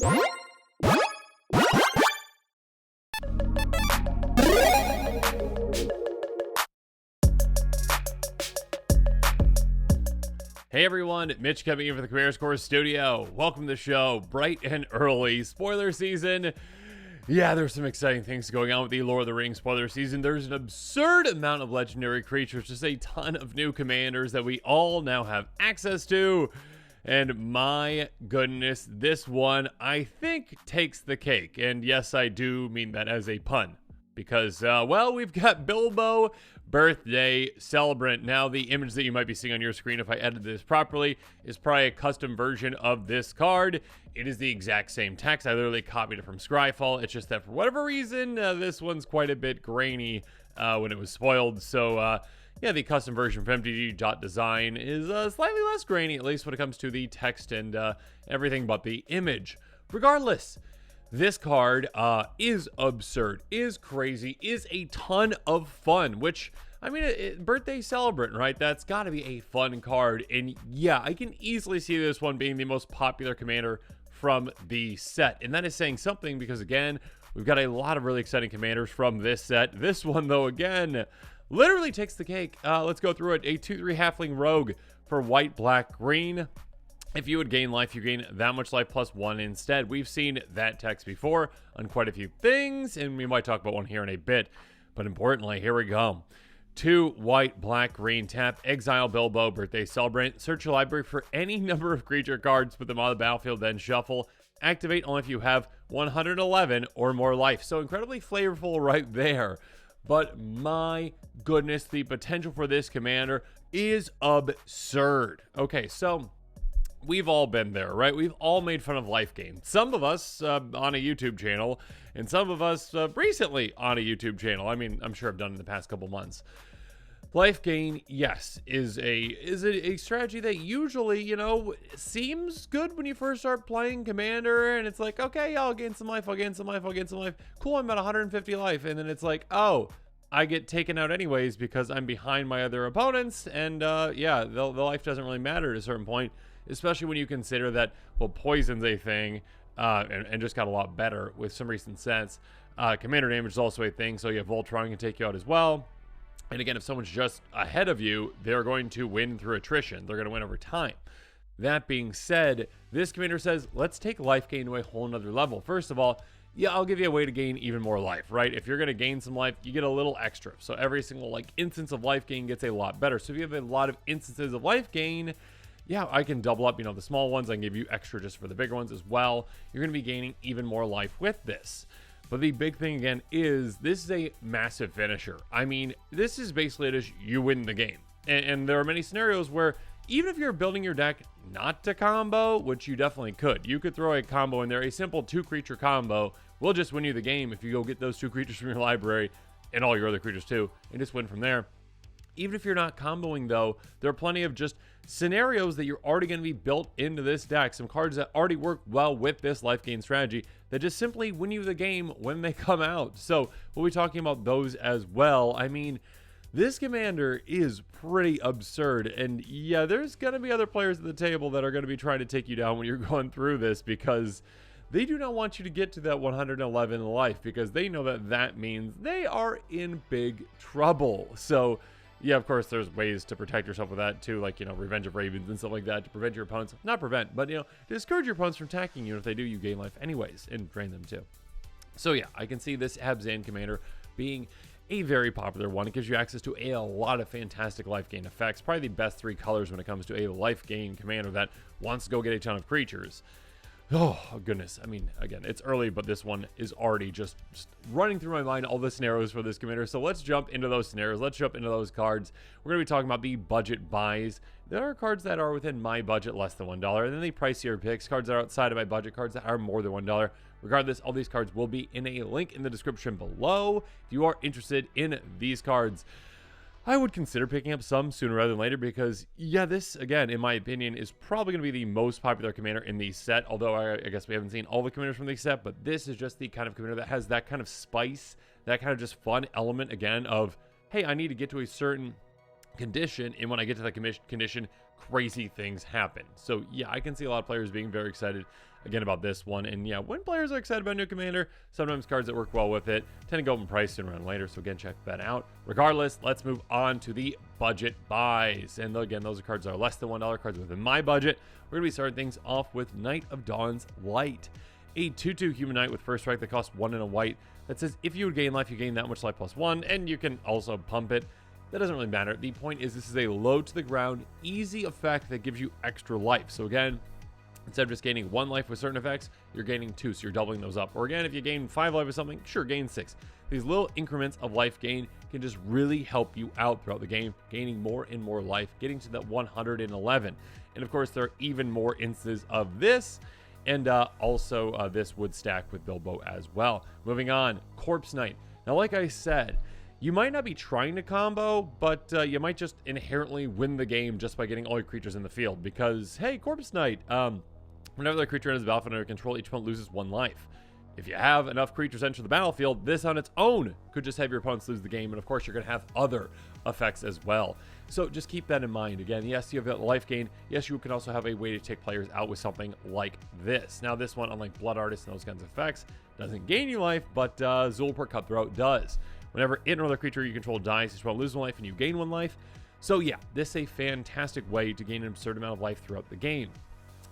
Hey everyone, Mitch coming in for the Commander Score Studio. Welcome to the show, bright and early. Spoiler season. Yeah, there's some exciting things going on with the Lord of the Rings spoiler season. There's an absurd amount of legendary creatures, just a ton of new commanders that we all now have access to. And my goodness, this one, I think, takes the cake. And yes, I do mean that as a pun. Because, well, we've got Bilbo Birthday Celebrant. Now, the image that you might be seeing on your screen, if I edit this properly, is probably a custom version of this card. It is the exact same text. I literally copied it from Scryfall. It's just that for whatever reason, this one's quite a bit grainy when it was spoiled. So, yeah, the custom version from MTG.design is slightly less grainy, at least when it comes to the text and everything but the image. Regardless, this card is absurd, is crazy, is a ton of fun, which, I mean, Birthday Celebrant, right? That's got to be a fun card. And yeah, I can easily see this one being the most popular commander from the set. And that is saying something because, again, we've got a lot of really exciting commanders from this set. This one, though, again, literally takes the cake. Let's go through it. A 2/3 Halfling Rogue for white, black, green. If you would gain life, you gain that much life plus 1 instead. We've seen that text before on quite a few things, and we might talk about one here in a bit. But importantly, here we go. 2 white, black, green, tap, exile Bilbo, Birthday Celebrant. Search your library for any number of creature cards, put them on the battlefield, then shuffle. Activate only if you have 111 or more life. So incredibly flavorful right there. But my goodness, the potential for this commander is absurd. Okay, so we've all been there, right? We've all made fun of life gain. Some of us on a YouTube channel, and some of us recently on a YouTube channel. I mean, I'm sure I've done it in the past couple months. Life gain, yes, is a strategy that usually, you know, seems good when you first start playing Commander, and it's like, okay, I'll gain some life, I'll gain some life, I'll gain some life. Cool, I'm at 150 life, and then it's like, oh, I get taken out anyways because I'm behind my other opponents, and yeah, the life doesn't really matter at a certain point. Especially when you consider that, well, poison's a thing, and just got a lot better with some recent sets. Commander damage is also a thing, so you have Voltron can take you out as well. And again, if someone's just ahead of you, they're going to win through attrition. They're going to win over time. That being said, this commander says, let's take life gain to a whole nother level. First of all, yeah, I'll give you a way to gain even more life, right? If you're going to gain some life, you get a little extra. So every single instance of life gain gets a lot better. So if you have a lot of instances of life gain, yeah, I can double up, you know, the small ones. I can give you extra just for the bigger ones as well. You're going to be gaining even more life with this. But the big thing, again, is this is a massive finisher. I mean, this is basically just you win the game. And there are many scenarios where even if you're building your deck not to combo, which you definitely could, you could throw a combo in there. A simple 2-creature combo will just win you the game if you go get those 2 creatures from your library and all your other creatures too, and just win from there. Even if you're not comboing, though, there are plenty of just scenarios that you're already going to be built into this deck. Some cards that already work well with this life gain strategy that just simply win you the game when they come out. So we'll be talking about those as well. I mean, this commander is pretty absurd. And yeah, there's going to be other players at the table that are going to be trying to take you down when you're going through this because they do not want you to get to that 111 life because they know that that means they are in big trouble. So yeah, of course, there's ways to protect yourself with that too, like, you know, Revenge of Ravens and stuff like that to prevent your opponents, not prevent, but, you know, discourage your opponents from attacking you. And if they do, you gain life anyways and drain them too. So yeah, I can see this Abzan commander being a very popular one. It gives you access to a lot of fantastic life gain effects, probably the best 3 colors when it comes to a life gain commander that wants to go get a ton of creatures. Oh, goodness. I mean, again, it's early, but this one is already just running through my mind, all the scenarios for this commander. So let's jump into those scenarios. Let's jump into those cards. We're going to be talking about the budget buys. There are cards that are within my budget, less than $1. And then the pricier picks, cards that are outside of my budget, cards that are more than $1. Regardless, all these cards will be in a link in the description below. If you are interested in these cards, I would consider picking up some sooner rather than later because, yeah, this, again, in my opinion, is probably going to be the most popular commander in the set, although I guess we haven't seen all the commanders from the set, but this is just the kind of commander that has that kind of spice, that kind of just fun element, again, of, hey, I need to get to a certain condition, and when I get to that condition, crazy things happen. So yeah, I can see a lot of players being very excited again about this one. And yeah, when players are excited about a new commander, sometimes cards that work well with it tend to go up in price sooner and later. So again, check that out. Regardless, let's move on to the budget buys. And again, those are cards that are less than $1, cards within my budget. We're going to be starting things off with Knight of Dawn's Light, a 2/2 human knight with first strike that costs 1 and a white. That says if you would gain life, you gain that much life +1, and you can also pump it. That doesn't really matter. The point is this is a low to the ground, easy effect that gives you extra life. So again, instead of just gaining 1 life with certain effects, you're gaining 2, so you're doubling those up. Or again, if you gain 5 life with something, sure, gain 6. These little increments of life gain can just really help you out throughout the game, gaining more and more life, getting to that 111. And of course, there are even more instances of this. And also this would stack with Bilbo as well. Moving on, Corpse Knight. Now, like I said, you might not be trying to combo, but you might just inherently win the game just by getting all your creatures in the field. Because, hey, Corpse Knight, whenever the creature enters the battlefield under control, each opponent loses 1 life. If you have enough creatures enter the battlefield, this on its own could just have your opponents lose the game. And of course, you're going to have other effects as well. So just keep that in mind. Again, yes, you have that life gain. Yes, you can also have a way to take players out with something like this. Now, this one, unlike Blood Artist and those kinds of effects, doesn't gain you life, but Zulaport Cutthroat does. Whenever it or other creature you control dies, you won't lose 1 life and you gain 1 life. So yeah, this is a fantastic way to gain an absurd amount of life throughout the game.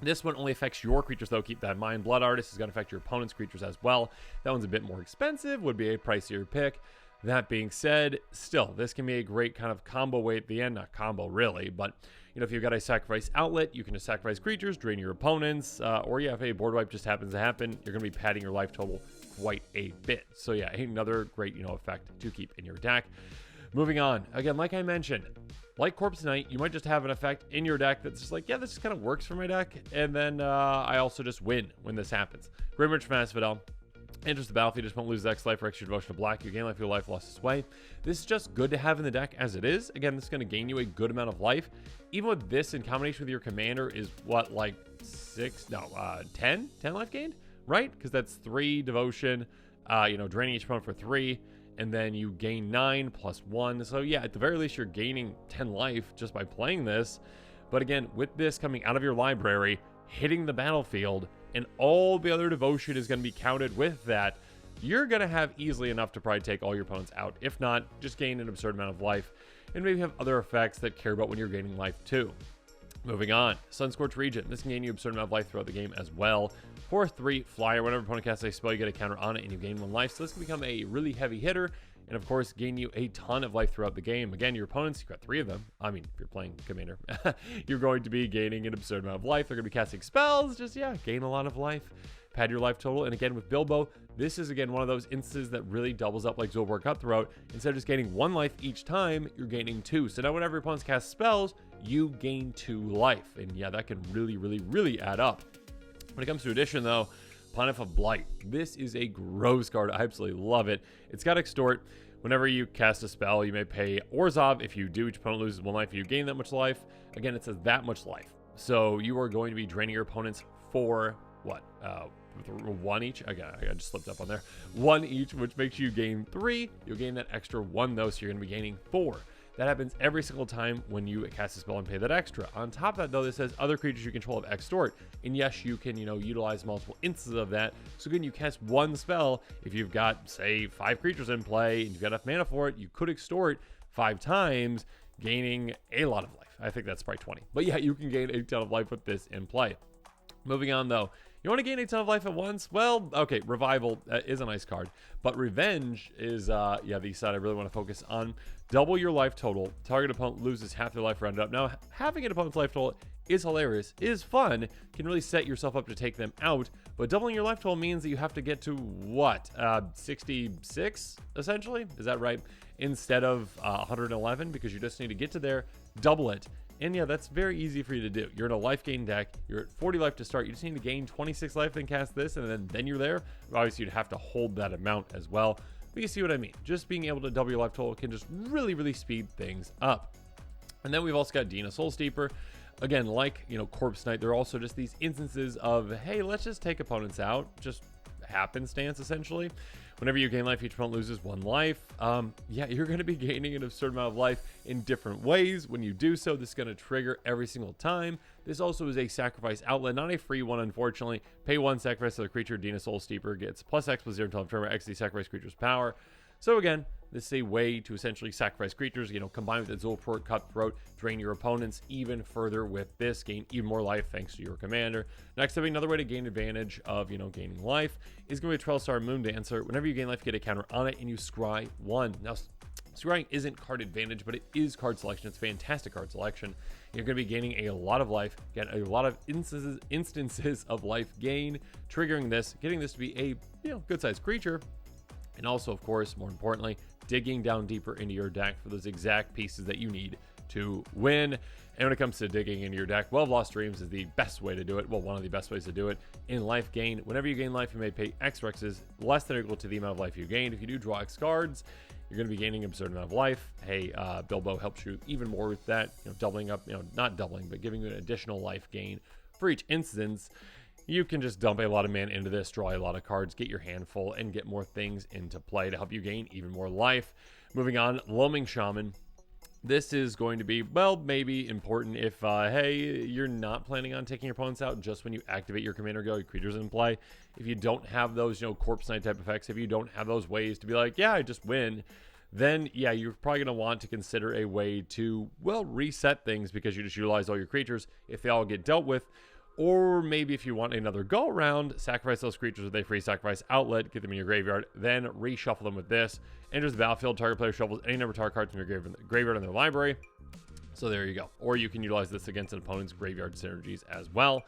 This one only affects your creatures, though. Keep that in mind. Blood Artist is going to affect your opponent's creatures as well. That one's a bit more expensive, would be a pricier pick. That being said, still, this can be a great kind of combo way at the end. Not combo, really, but you know, if you've got a sacrifice outlet, you can just sacrifice creatures, drain your opponents, or yeah, if a board wipe just happens to happen, you're going to be padding your life total quite a bit. So yeah, another great, effect to keep in your deck. Moving on, again, like I mentioned, like Corpse Knight, you might just have an effect in your deck that's just like, yeah, this just kind of works for my deck, and then I also just win when this happens. Grimridge from Asphodel. Enters the battlefield, just won't lose X life for extra devotion to black. You gain life, your life lost its way. This is just good to have in the deck as it is. Again, this is going to gain you a good amount of life. Even with this in combination with your commander is what, like 10 life gained, right? Because that's 3 devotion, draining each opponent for 3. And then you gain 9 plus 1. So yeah, at the very least, you're gaining 10 life just by playing this. But again, with this coming out of your library, hitting the battlefield, and all the other devotion is going to be counted with that, you're going to have easily enough to probably take all your opponents out. If not, just gain an absurd amount of life, and maybe have other effects that care about when you're gaining life too. Moving on, Sunscorched Regent. This can gain you an absurd amount of life throughout the game as well. 4/3 flyer. Whenever opponent casts a spell, you get a counter on it and you gain 1 life. So this can become a really heavy hitter, and of course gain you a ton of life throughout the game. Again, your opponents, you've got 3 of them. I mean, if you're playing commander, you're going to be gaining an absurd amount of life. They're going to be casting spells, just gain a lot of life, pad your life total. And again, with Bilbo, this is again one of those instances that really doubles up like Zulaport Cutthroat. Instead of just gaining 1 life each time, you're gaining 2. So now whenever your opponents cast spells, you gain 2 life. And yeah, that can really, really, really add up. When it comes to addition, though, Pontiff of Blight. This is a gross card. I absolutely love it. It's got Extort. Whenever you cast a spell, you may pay Orzhov. If you do, each opponent loses 1 life. You gain that much life. Again, it says that much life. So you are going to be draining your opponents for what? 1 each. Okay, I just slipped up on there. 1 each, which makes you gain 3. You'll gain that extra 1 though, so you're going to be gaining 4. That happens every single time when you cast a spell and pay that extra. On top of that, though, this says other creatures you control have Extort. And yes, you can, utilize multiple instances of that. So again, you cast 1 spell. If you've got, say, 5 creatures in play and you've got enough mana for it, you could Extort 5 times, gaining a lot of life. I think that's probably 20. But yeah, you can gain a ton of life with this in play. Moving on, though. You want to gain a ton of life at once? Well, okay, Revival is a nice card. But Revenge is, the side I really want to focus on. Double your life total. Target opponent loses half their life rounded up. Now, having an opponent's life total is hilarious, is fun, can really set yourself up to take them out. But doubling your life total means that you have to get to, what, 66, essentially? Is that right? Instead of 111, because you just need to get to there, double it. And yeah, that's very easy for you to do. You're in a life gain deck. You're at 40 life to start. You just need to gain 26 life, then cast this, and then you're there. Obviously, you'd have to hold that amount as well. But you see what I mean. Just being able to double your life total can just really, really speed things up. And then we've also got Dina Soul Steeper. Again, like, Corpse Knight, there are also just these instances of, hey, let's just take opponents out. Just happenstance, essentially. Whenever you gain life, each opponent loses 1 life. Yeah, you're going to be gaining an absurd amount of life in different ways. When you do so, this is going to trigger every single time. This also is a sacrifice outlet, not a free one, unfortunately. Pay 1, sacrifice to the creature, Dina Soul Steeper gets plus X plus 0 until turn X the sacrifice creature's power. So again, this is a way to essentially sacrifice creatures, combine with the Celebrant, Cutthroat, drain your opponents even further with this, gain even more life thanks to your commander. Next up, another way to gain advantage of, gaining life is going to be a 12-star Moon Dancer. Whenever you gain life, you get a counter on it, and you scry 1. Now, scrying isn't card advantage, but it is card selection. It's fantastic card selection. You're going to be gaining a lot of life, get a lot of instances of life gain, triggering this, getting this to be a good-sized creature. And also, of course, more importantly, digging down deeper into your deck for those exact pieces that you need to win. And when it comes to digging into your deck, well, Lost Dreams is the best way to do it. Well, one of the best ways to do it. In life gain, whenever you gain life, you may pay X Rexes less than or equal to the amount of life you gained. If you do draw X cards, you're going to be gaining an absurd amount of life. Hey, Bilbo helps you even more with that, doubling up, not doubling, but giving you an additional life gain for each instance. You can just dump a lot of mana into this, draw a lot of cards, get your hand full, and get more things into play to help you gain even more life. Moving on, Loaming Shaman. This is going to be, well, maybe important if, hey, you're not planning on taking your opponents out just when you activate your commander go, your creatures in play. If you don't have those, Corpse Knight type effects, if you don't have those ways to be like, yeah, I just win, then, yeah, you're probably going to want to consider a way to, well, reset things because you just utilize all your creatures if they all get dealt with. Or maybe if you want another go around, sacrifice those creatures with a free sacrifice outlet, get them in your graveyard, then reshuffle them with this. Enters the battlefield, target player shuffles any number of target cards from your graveyard in their library. So there you go. Or you can utilize this against an opponent's graveyard synergies as well.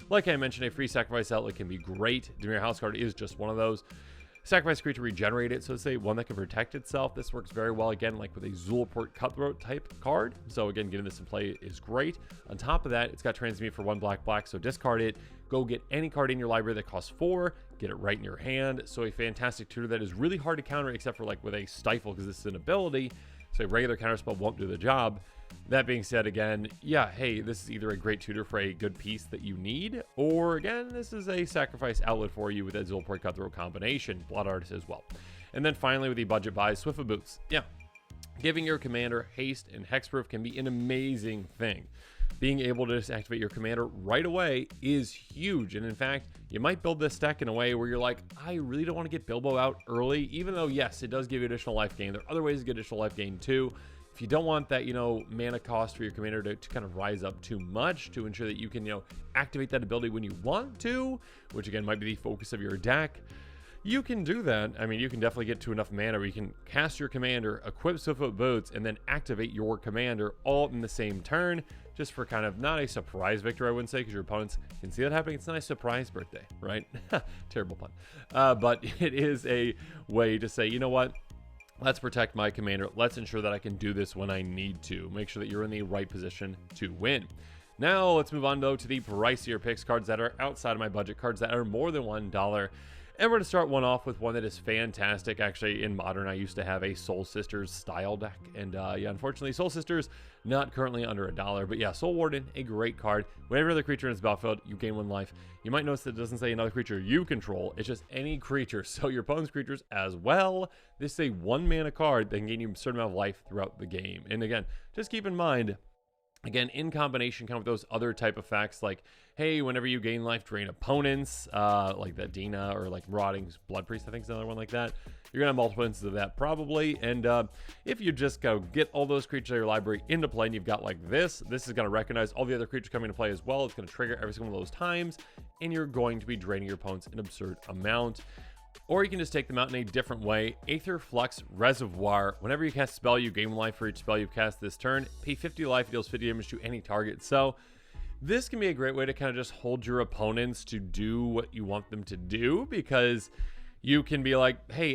Like I mentioned, a free sacrifice outlet can be great. Dimir House card is just one of those. Sacrifice creature, regenerate it, so it's one that can protect itself. This works very well, again, like with a Celebrant Cutthroat type card. So again, getting this in play is great. On top of that, it's got transmute for 1 black, so discard it. Go get any card in your library that costs 4, get it right in your hand. So a fantastic tutor that is really hard to counter, except for like with a Stifle, because this is an ability. So a regular counterspell won't do the job. That being said, again, yeah, hey, this is either a great tutor for a good piece that you need, or again, this is a sacrifice outlet for you with that Celebrant Cutthroat combination, Blood Artist as well. And then finally, with the budget buys, Swift of Boots. Yeah, giving your commander haste and hexproof can be an amazing thing. Being able to just activate your commander right away is huge. And in fact, you might build this deck in a way where you're like, I really don't want to get Bilbo out early, even though, yes, it does give you additional life gain. There are other ways to get additional life gain too. If you don't want that, mana cost for your commander to kind of rise up too much to ensure that you can, activate that ability when you want to, which again might be the focus of your deck, you can do that. I mean, you can definitely get to enough mana where you can cast your commander, equip Swiftfoot Boots, and then activate your commander all in the same turn, just for kind of not a surprise victory, I wouldn't say, because your opponents can see that happening. It's not a surprise birthday, right? Terrible pun. But it is a way to say, you know what? Let's protect my commander. Let's ensure that I can do this when I need to. Make sure that you're in the right position to win. Now, let's move on, though, to the pricier picks, cards that are outside of my budget, cards that are more than $1. And we're going to start one off with one that is fantastic. Actually, in Modern, I used to have a Soul Sisters style deck. And yeah, unfortunately, Soul Sisters, not currently under $1. But yeah, Soul Warden, a great card. Whenever another creature in its battlefield, you gain 1 life. You might notice that it doesn't say another creature you control. It's just any creature. So your opponent's creatures as well. This is a 1 mana card that can gain you a certain amount of life throughout the game. And again, just keep in mind, again, in combination kind of with those other type effects, like, hey, whenever you gain life, drain opponents, like that Dina, or like Marauding Blood Priest, I think is another one like that. You're going to have multiple instances of that probably. And if you just go get all those creatures in your library into play, and you've got like this is going to recognize all the other creatures coming into play as well. It's going to trigger every single one of those times, and you're going to be draining your opponents an absurd amount. Or you can just take them out in a different way. Aether Flux Reservoir. Whenever you cast a spell, you gain 1 life for each spell you've cast this turn. Pay 50 life, it deals 50 damage to any target. So this can be a great way to kind of just hold your opponents to do what you want them to do, because you can be like, hey,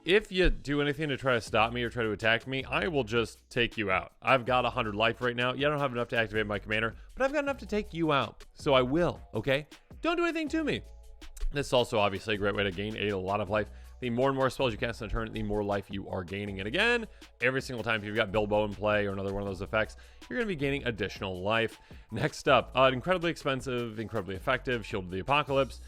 if you do anything to try to stop me or try to attack me, I will just take you out. I've got 100 life right now. Yeah, I don't have enough to activate my commander, but I've got enough to take you out. So I will, okay? Don't do anything to me. This is also obviously a great way to gain a lot of life. The more and more spells you cast in a turn, the more life you are gaining. And again, every single time if you've got Bilbo in play or another one of those effects, you're going to be gaining additional life. Next up, incredibly expensive, incredibly effective, Shield of the Apocalypse.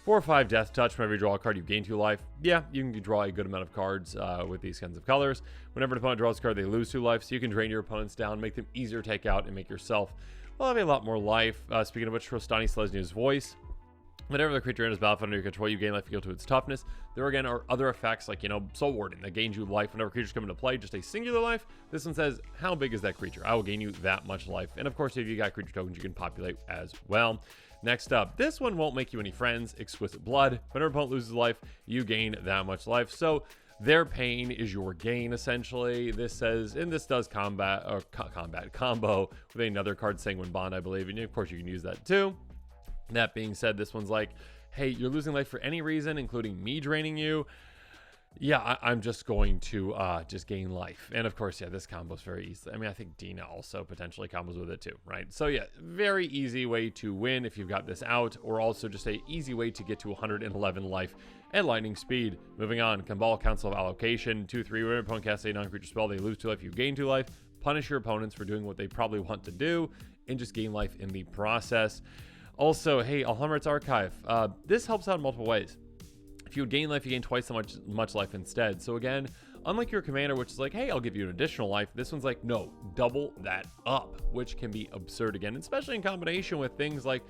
4 or 5 Death Touch. Whenever you draw a card, you gain 2 life. Yeah, you can draw a good amount of cards with these kinds of colors. Whenever an opponent draws a card, they lose 2 life, so you can drain your opponents down, make them easier to take out, and make yourself, well, have a lot more life. Speaking of which, Trostani Selesny's Voice. Whenever the creature enters battlefield under your control, you gain life equal to its toughness. There again are other effects like, Soul Warden that gains you life whenever creatures come into play, just a singular life. This one says, how big is that creature? I will gain you that much life. And of course, if you got creature tokens, you can populate as well. Next up, this one won't make you any friends. Exquisite Blood. Whenever an opponent loses life, you gain that much life. So their pain is your gain, essentially. This says, and this does combo with another card, Sanguine Bond, I believe. And of course, you can use that too. That being said, this one's like, hey, you're losing life for any reason, including me draining you. Yeah, I'm just going to just gain life. And of course, yeah, this combo's very easy. I mean, I think Dina also potentially combos with it too, right? So yeah, very easy way to win if you've got this out, or also just a easy way to get to 111 life at lightning speed. Moving on, Cabal Council of Allocation, 2/3. When an opponent casts a non-creature spell, they lose 2 life, you gain 2 life. Punish your opponents for doing what they probably want to do, and just gain life in the process. Also, hey, Alhammar's Archive. This helps out in multiple ways. If you would gain life, you gain twice so much life instead. So again, unlike your commander, which is like, hey, I'll give you an additional life, this one's like, no, double that up, which can be absurd again, especially in combination with things like,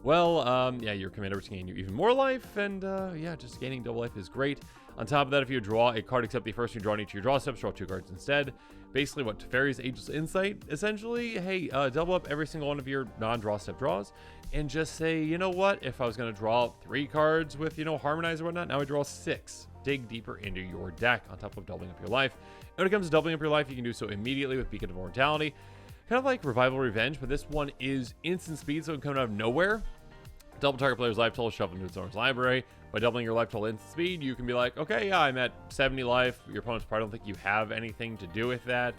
well, yeah, your commander is gain you even more life, and yeah, just gaining double life is great. On top of that, if you draw a card except the first you draw in each of your draw steps, draw 2 cards instead. Basically, what Teferi's Ageless Insight, essentially, hey, double up every single one of your non-draw step draws, and just say, you know what, if I was going to draw 3 cards with, Harmonize or whatnot, now I draw 6. Dig deeper into your deck on top of doubling up your life. And when it comes to doubling up your life, you can do so immediately with Beacon of Immortality. Kind of like Revival Revenge, but this one is instant speed, so it can come out of nowhere. Double target player's life total, shuffle into its owner's library. By doubling your life total instant speed, you can be like, okay, yeah, I'm at 70 life. Your opponent's probably don't think you have anything to do with that.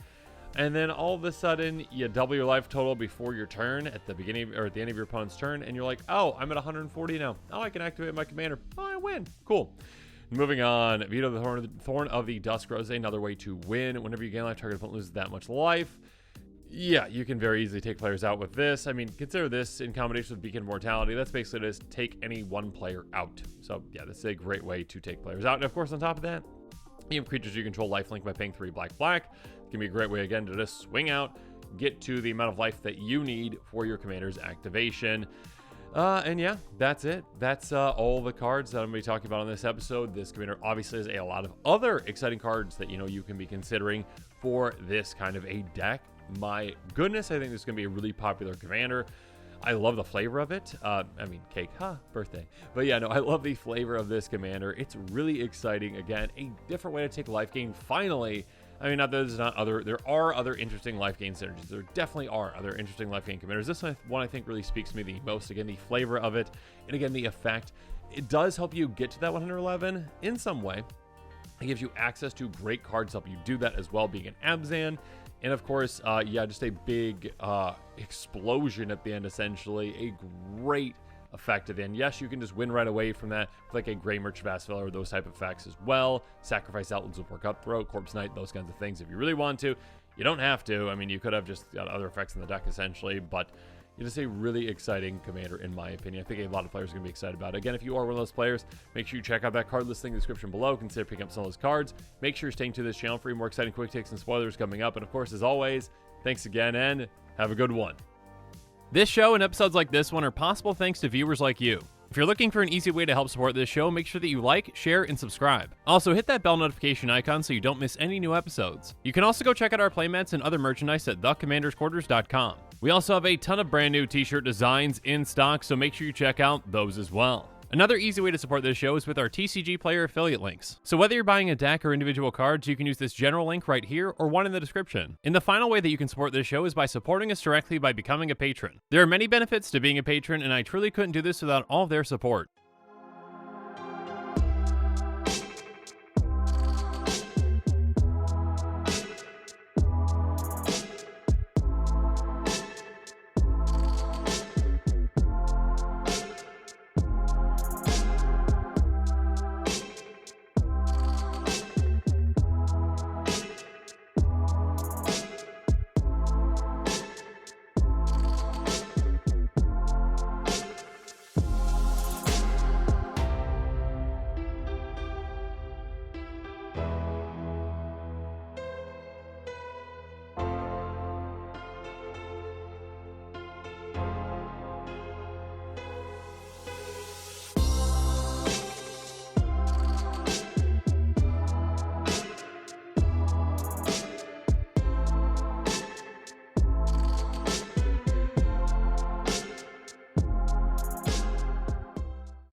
And then all of a sudden, you double your life total before your turn at the beginning or at the end of your opponent's turn, and you're like, oh, I'm at 140 now. Oh, I can activate my commander. Oh, I win. Cool. Moving on, Veto the Thorn of the Dusk Rose, another way to win. Whenever you gain life, target opponent loses that much life. Yeah, you can very easily take players out with this. I mean, consider this in combination with Beacon of Mortality. That's basically just take any one player out. So yeah, this is a great way to take players out. And of course, on top of that, you have creatures you control lifelink by paying 3 black. It can be a great way, again, to just swing out, get to the amount of life that you need for your commander's activation. And yeah, that's it. That's all the cards that I'm going to be talking about on this episode. This commander obviously has a lot of other exciting cards that, you can be considering for this kind of a deck. My goodness, I think this is going to be a really popular commander. I love the flavor of it. I mean, cake, birthday. But yeah, no, I love the flavor of this commander. It's really exciting. Again, a different way to take life gain. Finally, I mean, not that there's not other, there are other interesting life gain synergies. There definitely are other interesting life gain commanders. This one I think really speaks to me the most. Again, the flavor of it, and again, the effect. It does help you get to that 111 in some way. It gives you access to great cards to help you do that as well, being an Abzan. And of course, yeah, just a big explosion at the end, essentially. A great effect at the end. Yes, you can just win right away from that with like a Grey Merchant Vassal or those type of effects as well. Sacrifice Outlands of War Cutthroat, Corpse Knight, those kinds of things if you really want to. You don't have to. I mean, you could have just got other effects in the deck, essentially, but it is a really exciting commander, in my opinion. I think a lot of players are going to be excited about it. Again, if you are one of those players, make sure you check out that card listing in the description below. Consider picking up some of those cards. Make sure you're staying to this channel for more exciting quick takes and spoilers coming up. And of course, as always, thanks again and have a good one. This show and episodes like this one are possible thanks to viewers like you. If you're looking for an easy way to help support this show, make sure that you like, share, and subscribe. Also, hit that bell notification icon so you don't miss any new episodes. You can also go check out our playmats and other merchandise at thecommandersquarters.com. We also have a ton of brand new t-shirt designs in stock, so make sure you check out those as well. Another easy way to support this show is with our TCG Player affiliate links. So whether you're buying a deck or individual cards, you can use this general link right here or one in the description. And the final way that you can support this show is by supporting us directly by becoming a patron. There are many benefits to being a patron, and I truly couldn't do this without all of their support.